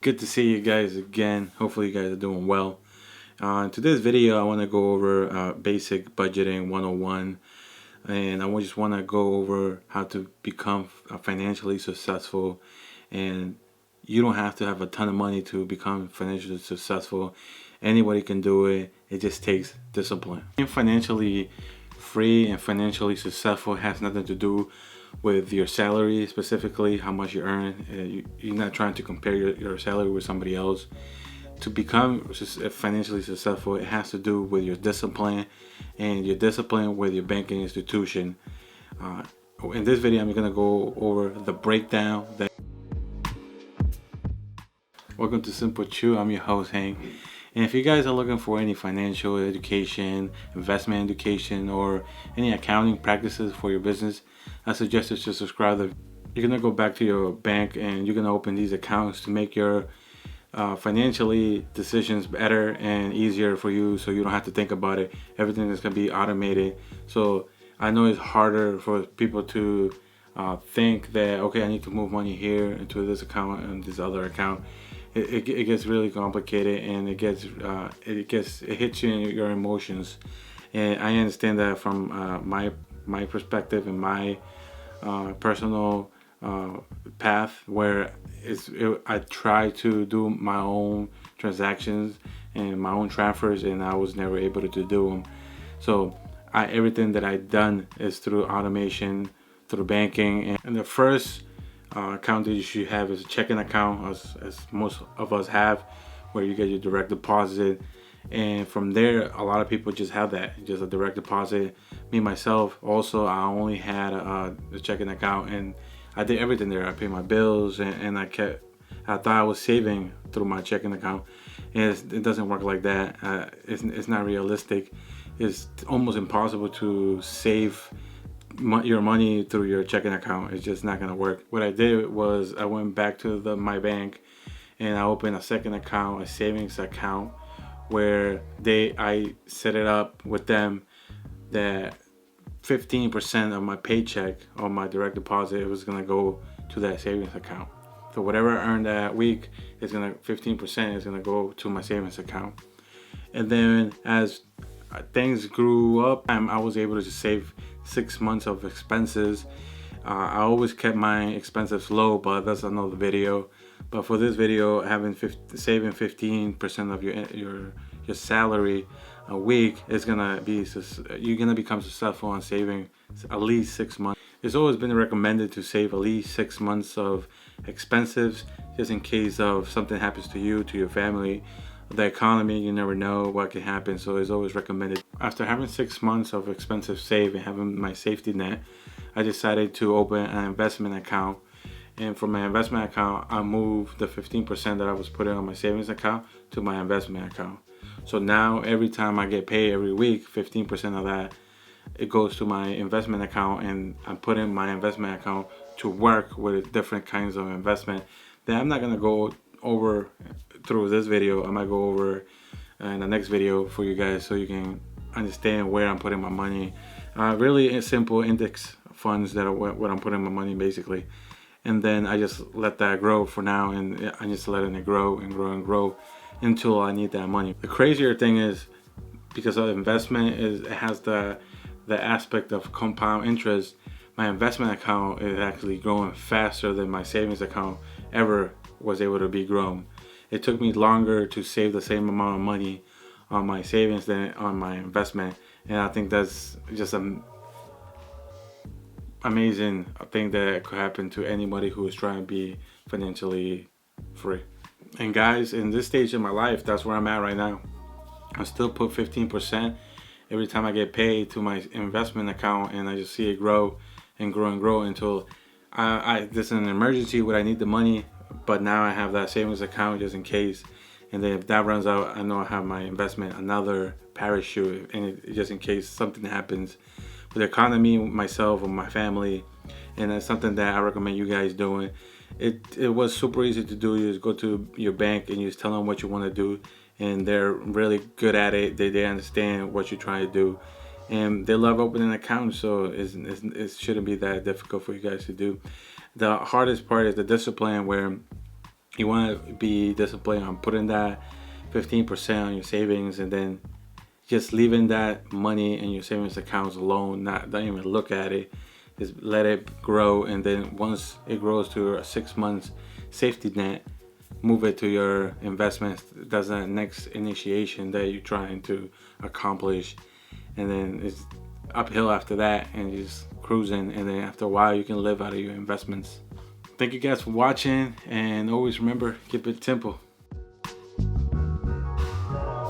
Good to see you guys again. Hopefully you guys are doing well. In today's video, I want to go over basic budgeting 101, and I just want to go over how to become financially successful. And you don't have to have a ton of money to become financially successful. Anybody can do it. It just takes discipline. Being financially free and financially successful has nothing to do with your salary, specifically how much you earn. You're not trying to compare your salary with somebody else. To become financially successful, it has to do with your discipline and your discipline with your banking institution. In this video, I'm going to go over the breakdown. Welcome to SimpleChew. I'm your host, Hank. And if you guys are looking for any financial education, investment education, or any accounting practices for your business, I suggest you to subscribe. You're going to go back to your bank and you're going to open these accounts to make your financially decisions better and easier for you, so you don't have to think about it. Everything is going to be automated. So I know it's harder for people to think that, okay, I need to move money here into this account and this other account. It gets really complicated, and it hits you in your emotions. And I understand that from my perspective and my personal path, where I try to do my own transactions and my own transfers, and I was never able to do them. So everything that I've done is through automation, through banking. And the first account that you should have is a checking account, as most of us have, where you get your direct deposit. And from there, a lot of people just have that, just a direct deposit. Me myself also, I only had a checking account, and I did everything there. I paid my bills, and I thought I was saving through my checking account, and it doesn't work like that. It's not realistic. It's almost impossible to save your money through your checking account. It's just not gonna work. What I did was I went back to my bank, and I opened a second account, a savings account, where I set it up with them that 15% of my paycheck or my direct deposit, it was gonna go to that savings account. So whatever I earned that week, 15% is gonna go to my savings account. And then as things grew up, I was able to save 6 months of expenses. I always kept my expenses low, but that's another video. But for this video, saving 15% of your salary a week is you're gonna become successful on saving at least 6 months. It's always been recommended to save at least 6 months of expenses, just in case of something happens to you, to your family. The economy, you never know what can happen, so it's always recommended. After having 6 months of expenses saved and having my safety net, I decided to open an investment account. And from my investment account, I moved the 15% that I was putting on my savings account to my investment account. So now every time I get paid every week, 15% of that, it goes to my investment account, and I'm putting my investment account to work with different kinds of investment that I'm not gonna go over through this video. I might go over in the next video for you guys, so you can understand where I'm putting my money. Really simple index funds that are what I'm putting my money, basically. And then I just let that grow for now, and I'm just letting it grow and grow and grow until I need that money. The crazier thing is, because of investment, it has the aspect of compound interest. My investment account is actually growing faster than my savings account ever was able to be grown. It took me longer to save the same amount of money on my savings than on my investment, and I think that's just an amazing thing that could happen to anybody who is trying to be financially free. And guys, in this stage of my life, that's where I'm at right now. I still put 15% every time I get paid to my investment account, and I just see it grow and grow and grow until this is an emergency where I need the money. But now I have that savings account just in case, and then if that runs out, I know I have my investment, another parachute, and just in case something happens with the economy, myself or my family. And that's something that I recommend you guys doing. It was super easy to do. You just go to your bank and you just tell them what you want to do, and they're really good at it. They understand what you're trying to do, and they love opening accounts, so it shouldn't be that difficult for you guys to do. The hardest part is the discipline, where You want to be disciplined on putting that 15% on your savings, and then just leaving that money in your savings accounts alone, not don't even look at it. Just let it grow, and then once it grows to a 6 months safety net, move it to your investments. That's that next initiation that you're trying to accomplish, and then it's uphill after that, and you're just cruising, and then after a while you can live out of your investments. Thank you guys for watching, and always remember, keep it simple.